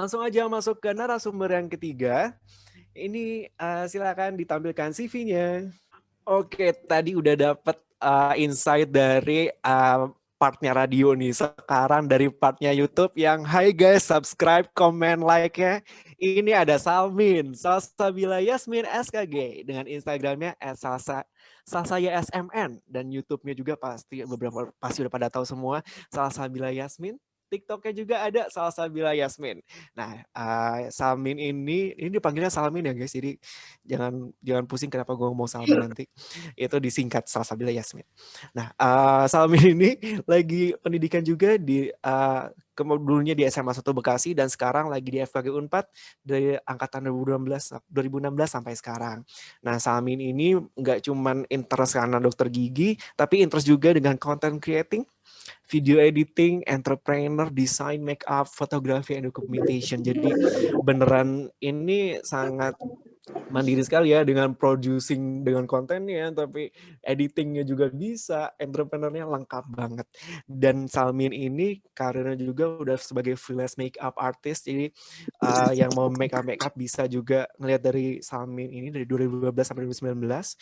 Langsung aja masuk ke narasumber yang ketiga. Ini silakan ditampilkan CV-nya. Oke, tadi udah dapet insight dari partnya radio nih. Sekarang dari partnya YouTube yang hi guys, subscribe, comment, like-nya. Ini ada Salmin, Salsabila Yasmin SKG dengan Instagramnya @salsayasmn dan YouTube-nya juga pasti udah pada tahu semua Salsabila Yasmin. TikToknya juga ada Salsabila Yasmin. Nah, Salmin ini dipanggilnya Salmin ya guys. Jadi jangan pusing kenapa gue ngomong Salmin nanti. Itu disingkat Salsabila Yasmin. Nah, Salmin ini lagi pendidikan juga di dulunya di SMA 1 Bekasi dan sekarang lagi di FKG Unpad dari angkatan 2016 sampai sekarang. Nah, Salmin ini nggak cuman interest karena dokter gigi, tapi interest juga dengan content creating, video editing, entrepreneur, design, makeup, fotografi, and documentation. Jadi beneran ini sangat mandiri sekali ya dengan producing dengan kontennya, tapi editingnya juga bisa, entrepreneurnya lengkap banget. Dan Salmin ini karirnya juga udah sebagai freelance makeup artist, jadi yang mau makeup bisa juga ngelihat dari Salmin ini dari 2012 sampai 2019.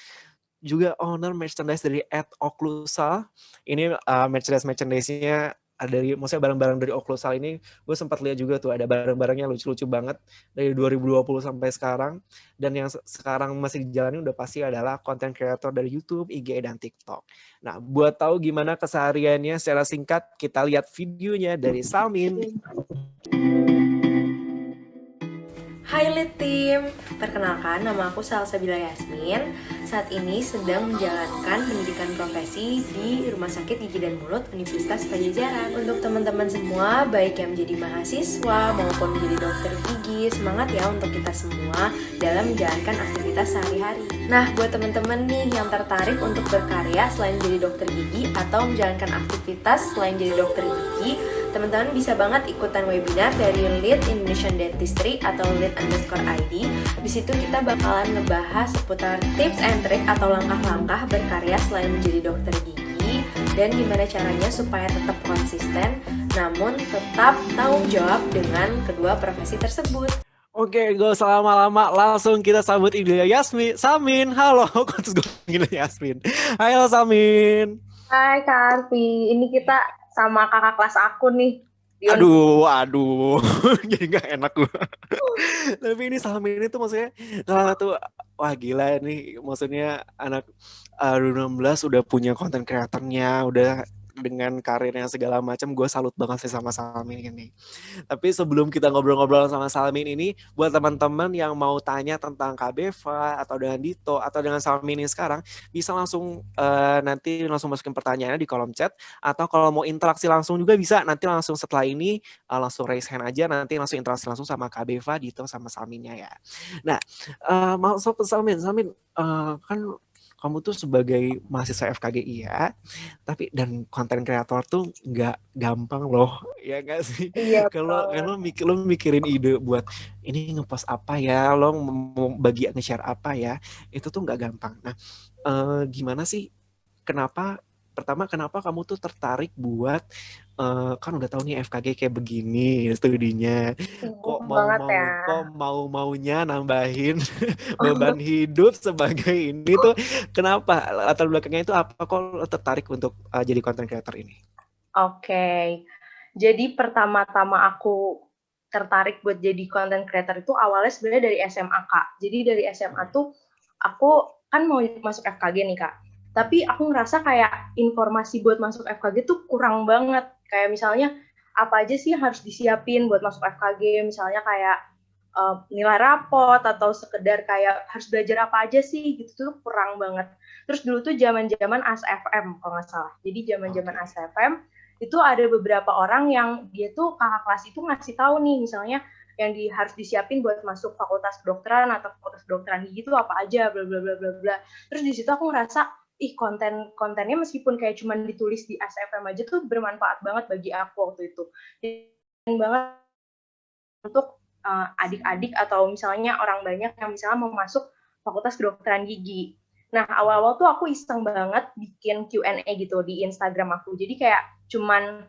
Juga owner merchandise dari @oklusal. Ini merchandise-nya dari maksudnya barang-barang dari Oklusal ini gue sempat lihat juga tuh ada barang-barangnya lucu-lucu banget dari 2020 sampai sekarang, dan yang sekarang masih dijalani udah pasti adalah content creator dari YouTube, IG dan TikTok. Nah, buat tahu gimana kesehariannya secara singkat, kita lihat videonya dari Salmin. Hai Lead Team, perkenalkan nama aku Salsabila Yasmin. Saat ini sedang menjalankan pendidikan profesi di Rumah Sakit Gigi dan Mulut Universitas Padjadjaran. Untuk teman-teman semua, baik yang menjadi mahasiswa maupun menjadi dokter gigi, semangat ya untuk kita semua dalam menjalankan aktivitas sehari-hari. Nah, buat teman-teman nih yang tertarik untuk berkarya selain jadi dokter gigi atau menjalankan aktivitas selain jadi dokter gigi, teman-teman bisa banget ikutan webinar dari Lead Indonesian Dentistry atau Lead_ID. Di situ kita bakalan ngebahas seputar tips and trick atau langkah-langkah berkarya selain menjadi dokter gigi dan gimana caranya supaya tetap konsisten namun tetap tanggung jawab dengan kedua profesi tersebut. Oke, gak usah lama-lama, langsung kita sambut Ibu Yasmin. Salmin, halo. Terus gue panggil Yasmin. Halo Salmin. Hai Kak Arfi, ini kita sama kakak kelas aku nih. Aduh, jadi gak enak gue. Tapi ini Salmin ini tuh maksudnya salah satu, wah gila nih, maksudnya anak 2016 udah punya konten kreatornya, udah dengan karirnya segala macam, gue salut banget sih sama Salmin ini. Tapi sebelum kita ngobrol-ngobrol sama Salmin ini, buat teman-teman yang mau tanya tentang Kak Beva atau dengan Dito atau dengan Salmin ini sekarang, bisa langsung nanti langsung masukin pertanyaannya di kolom chat, atau kalau mau interaksi langsung juga bisa, nanti langsung setelah ini langsung raise hand aja, nanti langsung interaksi langsung sama Kak Beva, Dito sama Salminnya ya. Nah, masuk ke Salmin, kan kamu tuh sebagai mahasiswa FKG ya, tapi dan konten kreator tuh nggak gampang loh, ya nggak sih? Iya, Kalau lo mikirin ide buat ini ngepost apa ya, lo mau bagi nge-share apa ya, itu tuh nggak gampang. Nah, gimana sih? Pertama kenapa kamu tuh tertarik buat kan udah tahu nih FKG kayak begini studinya, sibuk banget ya. kok maunya nambahin beban hidup sebagai ini tuh, kenapa latar belakangnya itu apa, kok lo tertarik untuk jadi content creator ini? Oke, jadi pertama-tama aku tertarik buat jadi content creator itu awalnya sebenarnya dari SMA Kak. Jadi dari SMA tuh aku kan mau masuk FKG nih Kak. Tapi aku ngerasa kayak informasi buat masuk FKG tuh kurang banget. Kayak misalnya apa aja sih yang harus disiapin buat masuk FKG, misalnya kayak nilai rapot atau sekedar kayak harus belajar apa aja sih gitu tuh kurang banget. Terus dulu tuh zaman-zaman ASFM kalau nggak salah. Jadi zaman-zaman ASFM itu ada beberapa orang yang dia tuh kakak kelas itu ngasih tahu nih misalnya yang harus disiapin buat masuk fakultas kedokteran atau fakultas kedokteran gigi itu apa aja bla bla bla bla bla. Terus di situ aku ngerasa kontennya meskipun kayak cuma ditulis di ASFM aja tuh bermanfaat banget bagi aku waktu itu. Dan banget untuk adik-adik atau misalnya orang banyak yang misalnya mau masuk fakultas kedokteran gigi. Nah, awal-awal tuh aku iseng banget bikin Q&A gitu di Instagram aku. Jadi kayak cuman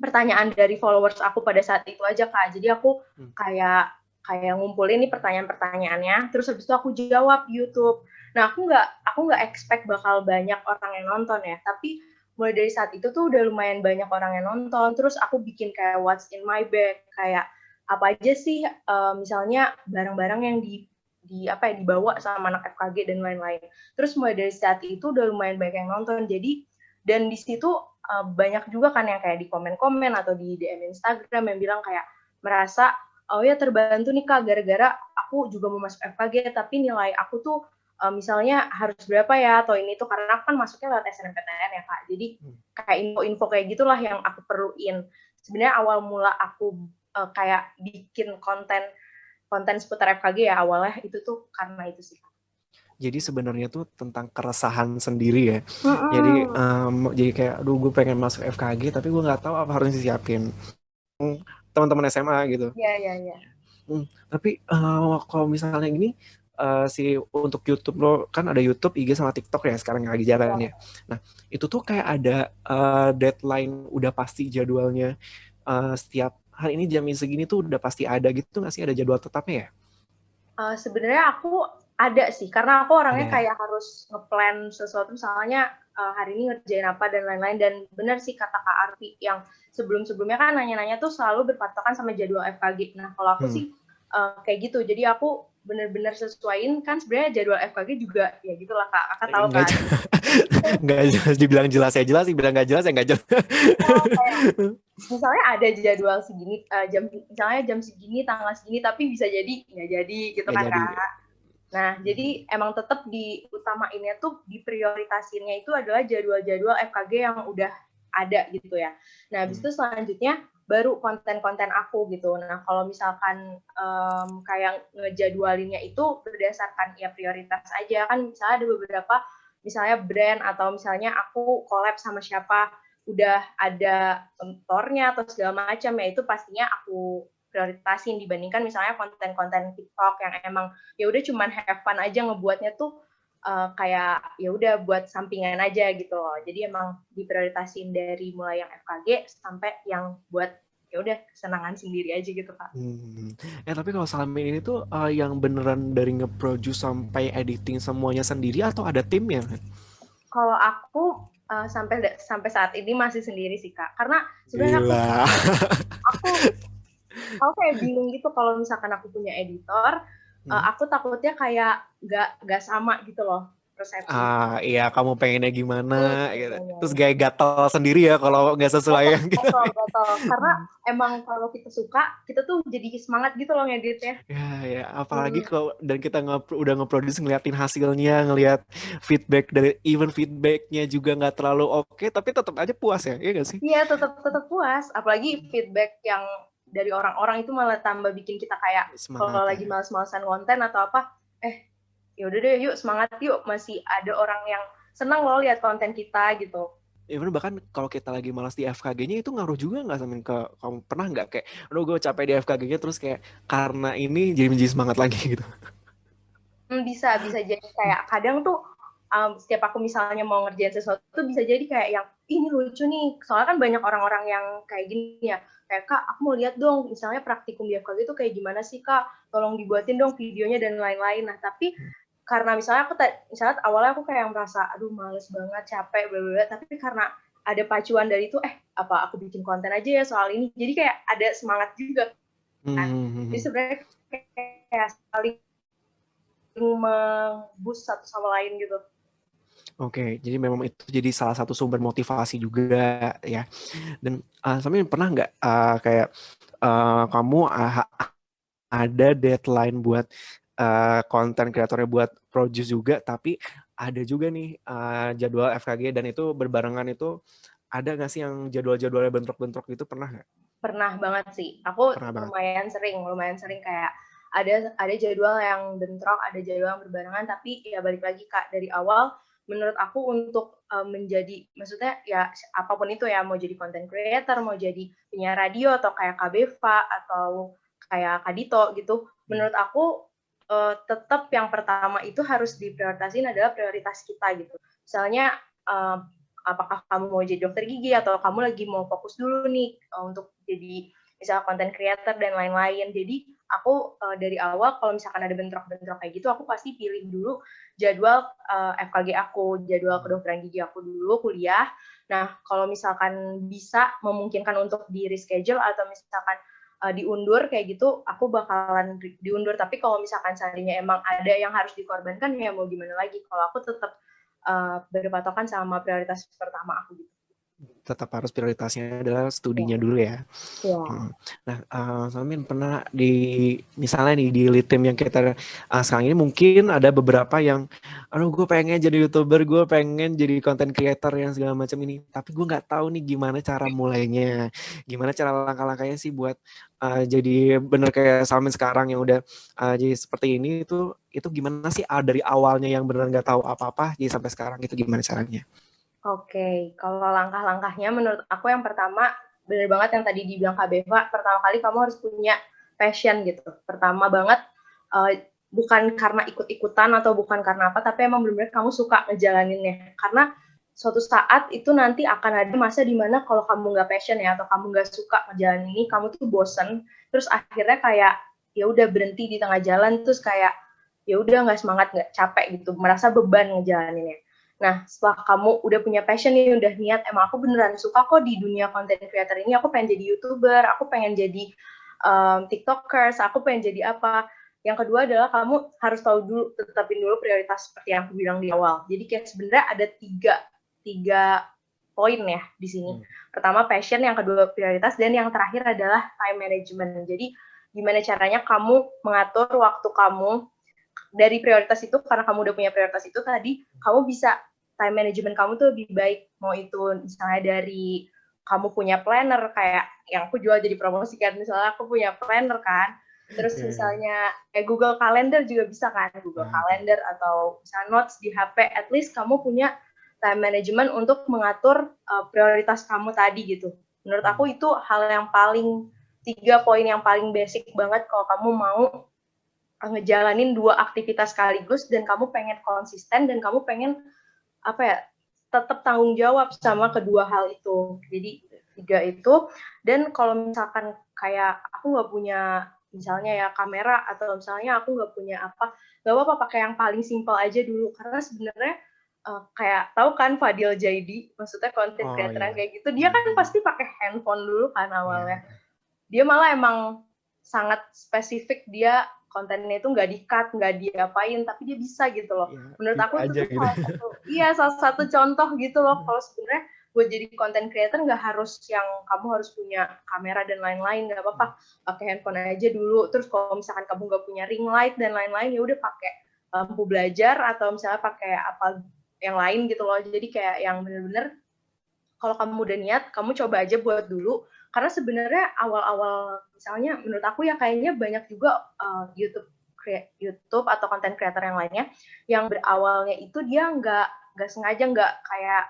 pertanyaan dari followers aku pada saat itu aja Kak. Jadi aku kayak ngumpulin nih pertanyaan-pertanyaannya, terus habis itu aku jawab di YouTube. Nah, aku nggak expect bakal banyak orang yang nonton ya, tapi mulai dari saat itu tuh udah lumayan banyak orang yang nonton. Terus aku bikin kayak what's in my bag, kayak apa aja sih misalnya barang-barang yang dibawa sama anak FKG dan lain-lain. Terus mulai dari saat itu udah lumayan banyak yang nonton. Jadi dan di situ banyak juga kan yang kayak di komen-komen atau di DM Instagram yang bilang kayak merasa oh ya terbantu nih Kak gara-gara aku juga mau masuk FKG tapi nilai aku tuh misalnya harus berapa ya atau ini tuh karena aku kan masuknya lewat SNMPTN ya Kak. Jadi kayak info-info kayak gitulah yang aku perluin. Sebenarnya awal mula aku kayak bikin konten seputar FKG ya awalnya itu tuh karena itu sih. Jadi sebenarnya tuh tentang keresahan sendiri ya. Jadi kayak, aduh gue pengen masuk FKG tapi gue nggak tahu apa harus disiapin. Teman-teman SMA gitu. Iya. Tapi kalau misalnya gini, untuk YouTube lo kan ada YouTube, IG sama TikTok ya sekarang yang lagi jalan ya. Nah itu tuh kayak ada deadline udah pasti jadwalnya setiap hari ini jam segini tuh udah pasti ada gitu nggak sih, ada jadwal tetapnya ya? Sebenarnya aku ada sih, karena aku orangnya kayak harus ngeplan sesuatu, misalnya hari ini ngerjain apa dan lain-lain. Dan benar sih kata Kak Arfi, yang sebelum-sebelumnya kan nanya-nanya tuh selalu berpatokan sama jadwal FKG. Nah kalau aku sih kayak gitu, jadi aku benar-benar sesuaiin kan sebenarnya jadwal FKG juga ya gitulah Kak, Kakak tahu kan. Nggak jelas, dibilang jelas ya jelas, dibilang nggak jelas ya nggak jelas. Misalnya ada jadwal segini, misalnya jam segini, tanggal segini, tapi bisa jadi nggak jadi gitu kan Kak. Nah, jadi emang tetap diutamainnya tuh diprioritasinnya itu adalah jadwal-jadwal FKG yang udah ada gitu ya. Nah, habis itu selanjutnya baru konten-konten aku gitu. Nah, kalau misalkan kayak ngejadwalinnya itu berdasarkan ya prioritas aja. Kan misalnya ada beberapa, misalnya brand atau misalnya aku collab sama siapa, udah ada mentornya atau segala macam ya, itu pastinya aku prioritasin dibandingkan misalnya konten-konten TikTok yang emang ya udah cuman have fun aja ngebuatnya tuh kayak ya udah buat sampingan aja gitu loh. Jadi emang diprioritasin dari mulai yang FKG sampai yang buat ya udah kesenangan sendiri aja gitu Kak. Tapi kalau Salmin ini tuh yang beneran dari nge-produce sampai editing semuanya sendiri atau ada timnya? Kalau aku sampai saat ini masih sendiri sih Kak. Karena sebenarnya aku kayak bingung gitu kalau misalkan aku punya editor, aku takutnya kayak nggak sama gitu loh persepsi. Iya, kamu pengennya gimana gitu. Terus kayak gatel sendiri ya kalau nggak sesuai yang gitu. Gatel. Karena emang kalau kita suka, kita tuh jadi semangat gitu loh ngeditnya. Ya, apalagi kalau dan kita udah nge-produce ngeliatin hasilnya, ngeliat feedback dari feedbacknya juga nggak terlalu oke, tapi tetap aja puas ya, iya nggak sih? Iya, tetap puas. Apalagi feedback yang dari orang-orang itu malah tambah bikin kita kayak kalau lagi males-malesan konten atau apa, ya udah deh yuk semangat yuk, masih ada orang yang senang loh lihat konten kita gitu. Even bahkan kalau kita lagi malas di FKG-nya itu ngaruh juga nggak Samin ke kamu, pernah nggak kayak aduh gue capek di FKG-nya terus kayak karena ini jadi menjadi semangat lagi gitu? Bisa jadi kayak kadang tuh setiap aku misalnya mau ngerjain sesuatu tuh bisa jadi kayak yang ini lucu nih, soalnya kan banyak orang-orang yang kayak gini ya, kayak Kak aku mau lihat dong misalnya praktikum di FKG itu kayak gimana sih Kak, tolong dibuatin dong videonya dan lain-lain. Nah tapi karena misalnya misalnya awalnya aku kayak merasa aduh males banget, capek bla, tapi karena ada pacuan dari itu apa aku bikin konten aja ya soal ini, jadi kayak ada semangat juga kan. Jadi sebenarnya kayak saling nge-boost satu sama lain gitu. Oke, jadi memang itu jadi salah satu sumber motivasi juga ya. Dan Samin pernah nggak kayak kamu ada deadline buat konten kreatornya buat produce juga, tapi ada juga nih jadwal FKG dan itu berbarengan, itu ada nggak sih yang jadwal-jadwalnya bentrok-bentrok gitu, pernah nggak? Pernah banget sih. Aku lumayan sering kayak ada jadwal yang bentrok, ada jadwal yang berbarengan, tapi ya balik lagi Kak, dari awal menurut aku untuk menjadi, maksudnya ya apapun itu ya, mau jadi content creator, mau jadi penyiar radio atau kayak Kak Beva atau kayak Kak Dito gitu, menurut aku tetap yang pertama itu harus diprioritasin adalah prioritas kita gitu. Misalnya apakah kamu mau jadi dokter gigi atau kamu lagi mau fokus dulu nih untuk jadi misalnya content creator dan lain-lain. Jadi aku dari awal kalau misalkan ada bentrok-bentrok kayak gitu, aku pasti pilih dulu jadwal FKG aku, jadwal kedokteran gigi aku dulu kuliah. Nah, kalau misalkan bisa memungkinkan untuk di reschedule atau misalkan diundur kayak gitu, aku bakalan diundur. Tapi kalau misalkan seandainya emang ada yang harus dikorbankan, ya mau gimana lagi. Kalau aku tetap berpatokan sama prioritas pertama aku gitu. Tetap harus prioritasnya adalah studinya Ya. dulu ya. Ya. Nah, Salmin pernah misalnya nih di lead team yang kita sekarang ini mungkin ada beberapa yang, aduh gue pengen jadi YouTuber, gue pengen jadi content creator yang segala macam ini, tapi gue nggak tahu nih gimana cara mulainya, gimana cara langkah-langkahnya sih buat jadi bener kayak Salmin sekarang yang udah jadi seperti ini itu gimana sih dari awalnya yang bener nggak tahu apa-apa jadi sampai sekarang itu gimana caranya? Oke, kalau langkah-langkahnya menurut aku yang pertama, benar banget yang tadi dibilang Kak Beva, pertama kali kamu harus punya passion gitu. Pertama banget, bukan karena ikut-ikutan atau bukan karena apa, tapi emang benar-benar kamu suka ngejalaninnya. Karena suatu saat itu nanti akan ada masa dimana kalau kamu nggak passion ya, atau kamu nggak suka ngejalanin ini, kamu tuh bosen, terus akhirnya kayak ya udah berhenti di tengah jalan, terus kayak ya udah nggak semangat, nggak capek gitu, merasa beban ngejalaninnya. Nah, setelah kamu udah punya passion nih, udah niat, emang aku beneran suka kok di dunia content creator ini, aku pengen jadi YouTuber, aku pengen jadi TikTokers, aku pengen jadi apa. Yang kedua adalah kamu harus tahu dulu, tetapin dulu prioritas seperti yang aku bilang di awal. Jadi kayak sebenarnya ada tiga poin ya di sini. Pertama passion, yang kedua prioritas, dan yang terakhir adalah time management. Jadi gimana caranya kamu mengatur waktu kamu dari prioritas itu, karena kamu udah punya prioritas itu tadi, kamu bisa time management kamu tuh lebih baik. Mau itu misalnya dari kamu punya planner, kayak yang aku jual jadi promosi kan, misalnya aku punya planner kan, terus misalnya kayak Google Calendar juga bisa kan, Google Calendar atau misalnya notes di HP, at least kamu punya time management untuk mengatur prioritas kamu tadi gitu. Menurut aku itu hal yang paling, 3 poin yang paling basic banget kalau kamu mau ngejalanin 2 aktivitas sekaligus dan kamu pengen konsisten dan kamu pengen apa ya, tetap tanggung jawab sama kedua hal itu. Jadi 3 itu. Dan kalau misalkan kayak aku nggak punya misalnya ya kamera, atau misalnya aku nggak punya apa, nggak apa-apa pakai yang paling simpel aja dulu. Karena sebenarnya kayak tahu kan Fadil Jaidi, maksudnya content creator yang kayak gitu, dia kan pasti pakai handphone dulu kan awalnya. Dia malah emang sangat spesifik, dia kontennya itu nggak di-cut, nggak diapain, tapi dia bisa gitu loh. Menurut aku itu gitu. salah satu contoh gitu loh. Kalau sebenarnya buat jadi content creator nggak harus yang kamu harus punya kamera dan lain-lain, nggak apa-apa, pakai handphone aja dulu. Terus kalau misalkan kamu nggak punya ring light dan lain-lain, ya udah pakai lampu belajar atau misalnya pakai apa yang lain gitu loh. Jadi kayak yang bener-bener kalau kamu udah niat, kamu coba aja buat dulu. Karena sebenarnya awal-awal misalnya menurut aku ya kayaknya banyak juga YouTube atau content creator yang lainnya yang berawalnya itu dia nggak sengaja, nggak kayak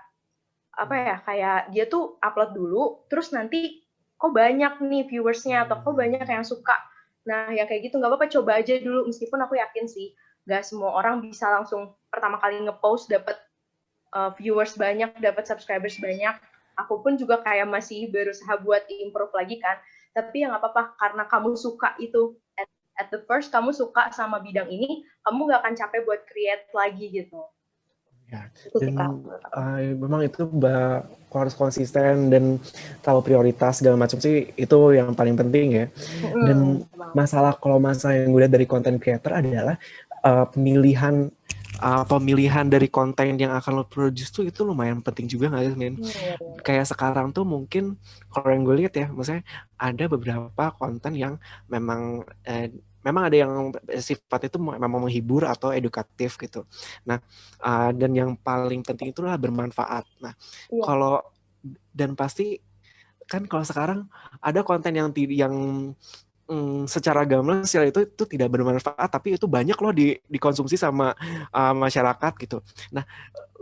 apa ya, kayak dia tuh upload dulu terus nanti kok banyak nih viewersnya atau kok banyak yang suka. Nah yang kayak gitu nggak apa-apa, coba aja dulu, meskipun aku yakin sih nggak semua orang bisa langsung pertama kali ngepost dapat viewers banyak, dapat subscribers banyak. Aku pun juga kayak masih berusaha buat improve lagi kan. Tapi ya nggak apa-apa, karena kamu suka itu. At the first, kamu suka sama bidang ini, kamu nggak akan capek buat create lagi gitu. Ya, dan memang itu harus konsisten dan tahu prioritas segala macam sih, itu yang paling penting ya. Dan kalau masalah yang gue lihat dari content creator adalah pemilihan dari konten yang akan lo produce tuh itu lumayan penting juga nggak sih, Min? Kayak sekarang tuh mungkin kalau yang gue lihat ya, maksudnya ada beberapa konten yang memang ada yang sifatnya itu memang menghibur atau edukatif gitu. Nah, dan yang paling penting itulah bermanfaat. Nah, kalau dan pasti kan kalau sekarang ada konten yang secara gamblang itu tidak bermanfaat, tapi itu banyak loh dikonsumsi sama masyarakat gitu. Nah,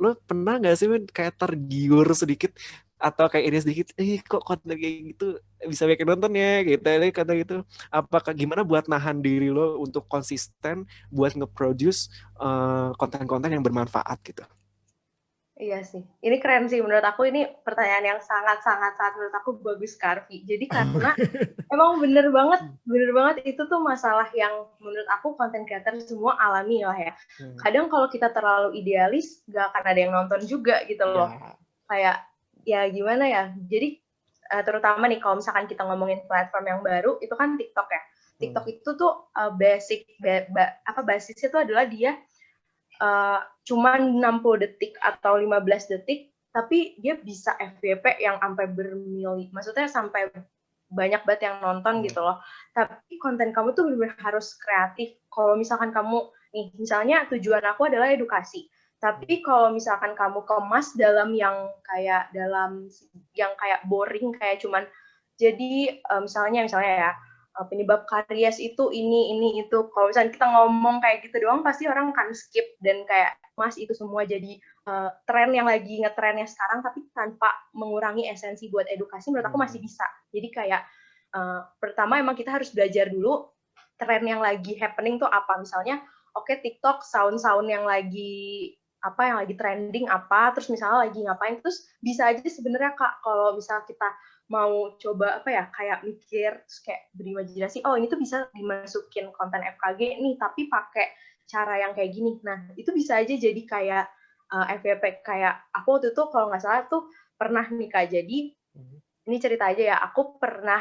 lo pernah nggak sih kayak tergiur sedikit atau kayak ini sedikit, kok konten kayak gitu bisa bikin nonton ya gitu, kata gitu. Apakah gimana buat nahan diri lo untuk konsisten buat nge-produce konten-konten yang bermanfaat gitu? Iya sih, ini keren sih menurut aku, ini pertanyaan yang sangat menurut aku bagus, Karvi. Jadi karena emang bener banget itu tuh masalah yang menurut aku konten creator semua alami lah ya. Kadang kalau kita terlalu idealis, gak akan ada yang nonton juga gitu loh. Ya. Kayak, ya gimana ya, jadi terutama nih kalau misalkan kita ngomongin platform yang baru, itu kan TikTok ya. TikTok itu tuh basisnya tuh adalah dia cuman 60 detik atau 15 detik, tapi dia bisa FYP yang sampai maksudnya sampai banyak banget yang nonton gitu loh. Tapi konten kamu tuh benar-benar harus kreatif. Kalau misalkan kamu, nih misalnya tujuan aku adalah edukasi, tapi kalau misalkan kamu kemas dalam yang kayak boring, kayak cuman jadi misalnya ya penyebab karies itu ini itu. Kalau misalnya kita ngomong kayak gitu doang, pasti orang akan skip dan kayak mas itu semua jadi tren yang lagi ngetrennya sekarang, tapi tanpa mengurangi esensi buat edukasi, menurut aku masih bisa. Jadi kayak pertama emang kita harus belajar dulu tren yang lagi happening tuh apa. Misalnya TikTok sound yang lagi trending apa, terus misalnya lagi ngapain, terus bisa aja sebenarnya Kak, kalau misal kita mau coba kayak mikir, terus kayak berimajinasi, oh ini tuh bisa dimasukin konten FKG nih, tapi pakai cara yang kayak gini. Nah, itu bisa aja jadi kayak FYP. Kayak aku waktu itu kalau nggak salah tuh pernah nih Kak, jadi ini cerita aja ya, aku pernah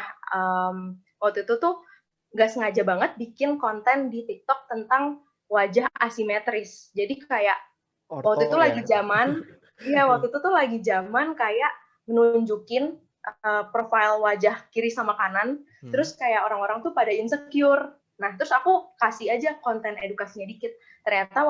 waktu itu tuh nggak sengaja banget bikin konten di TikTok tentang wajah asimetris. Jadi kayak waktu itu Orto lagi ya. zaman, waktu itu tuh lagi zaman kayak menunjukin profile wajah kiri sama kanan, terus kayak orang-orang tuh pada insecure. Nah, terus aku kasih aja konten edukasinya dikit. Ternyata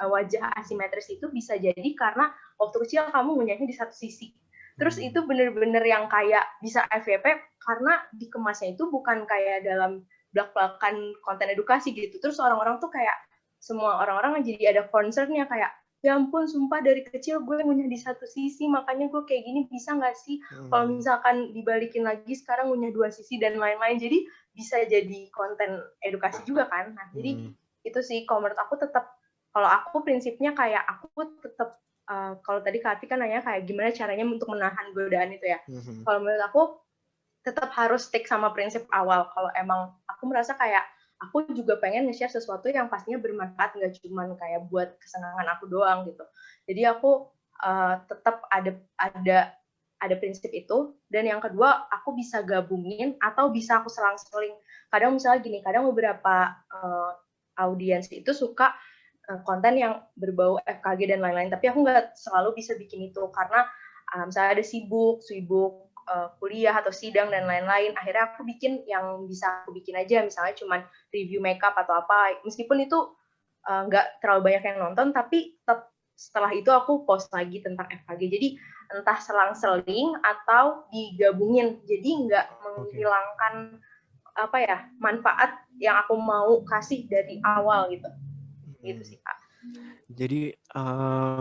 wajah asimetris itu bisa jadi karena waktu kecil kamu ngunyahnya di satu sisi. Terus itu bener-bener yang kayak bisa FYP karena dikemasnya itu bukan kayak dalam blak-blakan konten edukasi gitu. Terus orang-orang tuh kayak semua orang-orang jadi ada concernnya kayak, ya ampun, sumpah dari kecil gue ngunyah di satu sisi, makanya gue kayak gini, bisa nggak sih kalau misalkan dibalikin lagi sekarang ngunyah dua sisi dan lain-lain. Jadi bisa jadi konten edukasi juga kan. Nah, jadi itu sih kalau menurut aku tetap, kalau aku prinsipnya kayak aku tetap kalau tadi Kak Ati kan nanya kayak gimana caranya untuk menahan godaan itu ya. Kalau menurut aku tetap harus stick sama prinsip awal. Kalau emang aku merasa kayak aku juga pengen nge-share sesuatu yang pastinya bermanfaat, nggak cuma kayak buat kesenangan aku doang gitu. Jadi aku tetap ada prinsip itu. Dan yang kedua, aku bisa gabungin atau bisa aku selang-seling. Kadang misalnya gini, kadang beberapa audiens itu suka konten yang berbau FKG dan lain-lain, tapi aku nggak selalu bisa bikin itu karena misalnya ada sibuk kuliah atau sidang dan lain-lain. Akhirnya aku bikin yang bisa aku bikin aja, misalnya cuma review makeup atau apa, meskipun itu nggak terlalu banyak yang nonton, tapi tetap setelah itu aku post lagi tentang FKG. Jadi entah selang-seling atau digabungin, jadi nggak menghilangkan manfaat yang aku mau kasih dari awal gitu. Gitu sih Kak. Jadi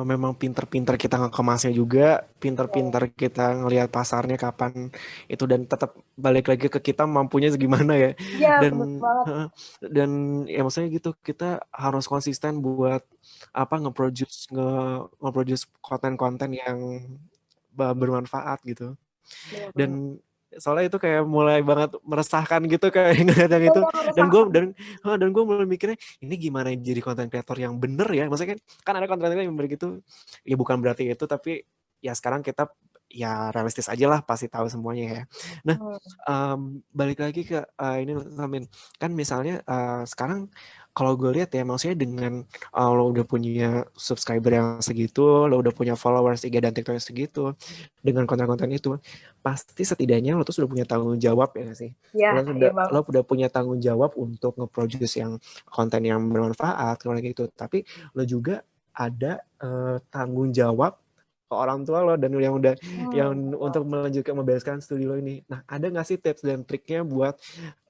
memang pinter-pinter kita ngekemasnya juga, pinter-pinter kita ngelihat pasarnya kapan itu, dan tetap balik lagi ke kita mampunya segimana ya. Iya, bener Dan banget. dan ya maksudnya gitu, kita harus konsisten buat nge-produce konten-konten yang bermanfaat gitu. Dan soalnya itu kayak mulai banget meresahkan gitu kayak ngeliat itu, dan gue mulai mikirnya ini gimana jadi konten kreator yang bener ya. Maksudnya kan ada konten kreator yang begitu ya, bukan berarti itu, tapi ya sekarang kita ya realistis aja lah, pasti tahu semuanya ya. Nah, balik lagi ke ini Samin, kan misalnya sekarang kalau gue lihat ya, maksudnya dengan lo udah punya subscriber yang segitu, lo udah punya followers IG dan TikTok yang segitu, dengan konten-konten itu pasti setidaknya lo tuh sudah punya tanggung jawab ya nggak sih? Lo udah punya tanggung jawab untuk nge-produce yang konten yang bermanfaat kayak gitu, tapi lo juga ada tanggung jawab ke orang tua lo dan yang udah yang untuk melanjutkan membereskan studi lo ini. Nah, ada nggak sih tips dan triknya buat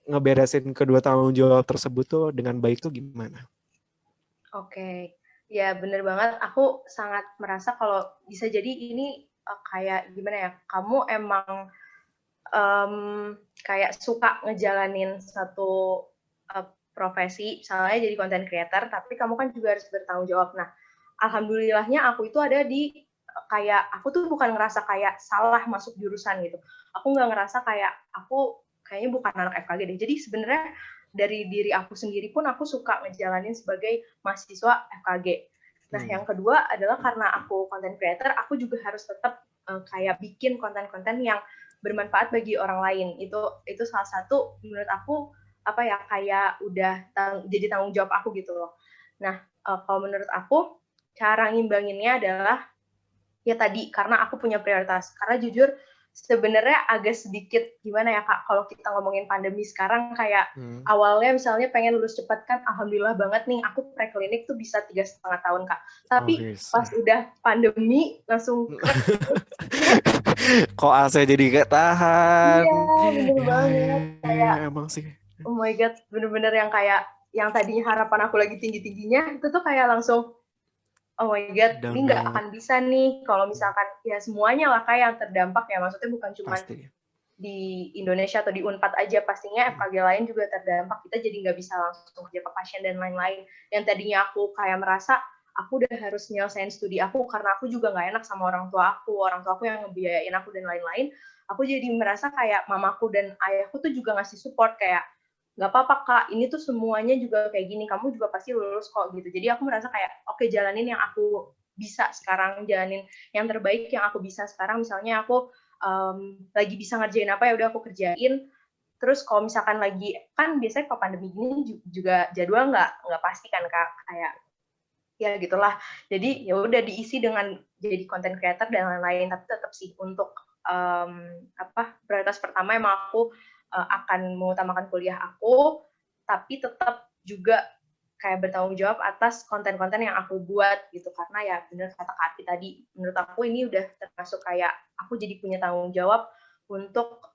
ngeberesin kedua tanggung jawab tersebut tuh dengan baik tuh gimana? Oke, ya bener banget. Aku sangat merasa kalau bisa jadi ini kayak gimana ya, kamu emang kayak suka ngejalanin satu profesi, misalnya jadi content creator, tapi kamu kan juga harus bertanggung jawab. Nah, alhamdulillahnya aku itu ada di kayak aku tuh bukan ngerasa kayak salah masuk jurusan gitu. Aku nggak ngerasa kayak aku kayaknya bukan anak FKG deh. Jadi sebenarnya dari diri aku sendiri pun aku suka ngejalanin sebagai mahasiswa FKG. Nah, yang kedua adalah karena aku content creator, aku juga harus tetap kayak bikin konten-konten yang bermanfaat bagi orang lain. Itu salah satu menurut aku apa ya, kayak udah jadi tanggung jawab aku gitu loh. Nah, kalau menurut aku cara ngimbanginnya adalah ya tadi, karena aku punya prioritas. Karena jujur sebenarnya agak sedikit gimana ya Kak, kalau kita ngomongin pandemi sekarang kayak awalnya misalnya pengen lulus cepat kan, alhamdulillah banget nih aku preklinik tuh bisa 3,5 tahun Kak. Tapi pas udah pandemi langsung kok AC jadi gak tahan. Iya, bener banget. Kayak Emang sih. Oh my God, bener-bener yang kayak yang tadinya harapan aku lagi tinggi-tingginya, itu tuh kayak langsung oh my God, ini nggak akan bisa nih kalau misalkan ya semuanya lah kayak yang terdampak ya, maksudnya bukan cuma di Indonesia atau di Unpad aja, pastinya FKG lain juga terdampak, kita jadi nggak bisa langsung kerja ke pasien dan lain-lain. Yang tadinya aku kayak merasa aku udah harus nyelesain studi aku karena aku juga nggak enak sama orang tua aku yang ngebiayain aku dan lain-lain, aku jadi merasa kayak mamaku dan ayahku tuh juga ngasih support kayak nggak apa-apa Kak, ini tuh semuanya juga kayak gini, kamu juga pasti lulus kok gitu. Jadi aku merasa kayak oke, jalanin yang aku bisa sekarang, jalanin yang terbaik yang aku bisa sekarang. Misalnya aku lagi bisa ngerjain apa ya udah aku kerjain. Terus kalau misalkan lagi kan biasanya kalau pandemi gini juga jadwal nggak pasti kan Kak, kayak ya gitulah. Jadi ya udah diisi dengan jadi content creator dan lain-lain. Tapi tetap sih untuk prioritas pertama emang aku akan mengutamakan kuliah aku, tapi tetap juga kayak bertanggung jawab atas konten-konten yang aku buat gitu, karena ya benar kata Kak Ati tadi, menurut aku ini udah termasuk kayak aku jadi punya tanggung jawab untuk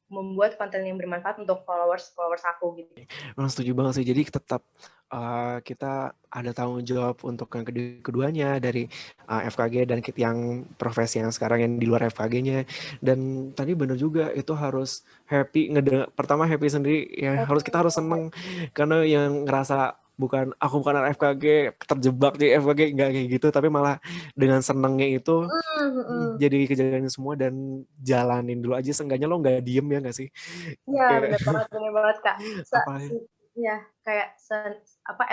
membuat konten yang bermanfaat untuk followers aku gitu. Memang setuju banget sih, jadi tetap kita ada tanggung jawab untuk yang keduanya dari FKG dan yang profesi yang sekarang yang di luar FKG-nya. Dan tadi benar juga itu harus happy, pertama happy sendiri ya, kita harus seneng karena yang ngerasa aku bukan anak FKG terjebak di FKG, nggak kayak gitu, tapi malah dengan senengnya itu jadi kejadian semua dan jalanin dulu aja, seenggaknya lo nggak diem ya nggak sih? Iya bener banget Kak. Ya kayak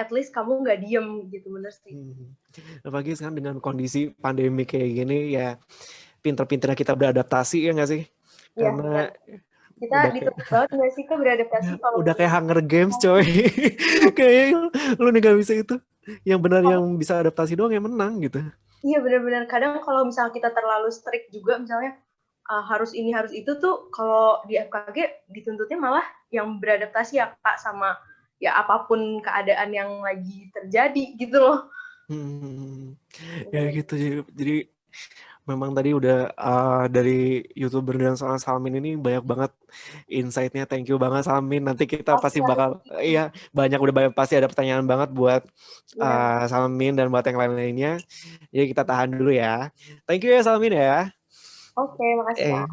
at least kamu nggak diem gitu, bener sih. Apalagi sekarang dengan kondisi pandemi kayak gini ya, pinter-pinternya kita beradaptasi ya nggak sih? Iya, karena kita dituntut banget nggak sih Kak beradaptasi. Udah kayak Hunger Games coy. Kayak lu nih gak bisa itu. Yang benar yang bisa adaptasi doang yang menang gitu. Iya benar-benar, kadang kalau misalnya kita terlalu strict juga misalnya harus ini harus itu tuh, kalau di FKG dituntutnya malah yang beradaptasi ya Kak sama ya apapun keadaan yang lagi terjadi gitu loh. Ya gitu, jadi memang tadi udah dari YouTuber dan Salmin ini banyak banget insight-nya. Thank you banget Salmin. Nanti kita pasti bakal pasti ada pertanyaan banget buat Salmin dan buat yang lain-lainnya. Jadi kita tahan dulu ya. Thank you ya Salmin ya. Oke, makasih Kak.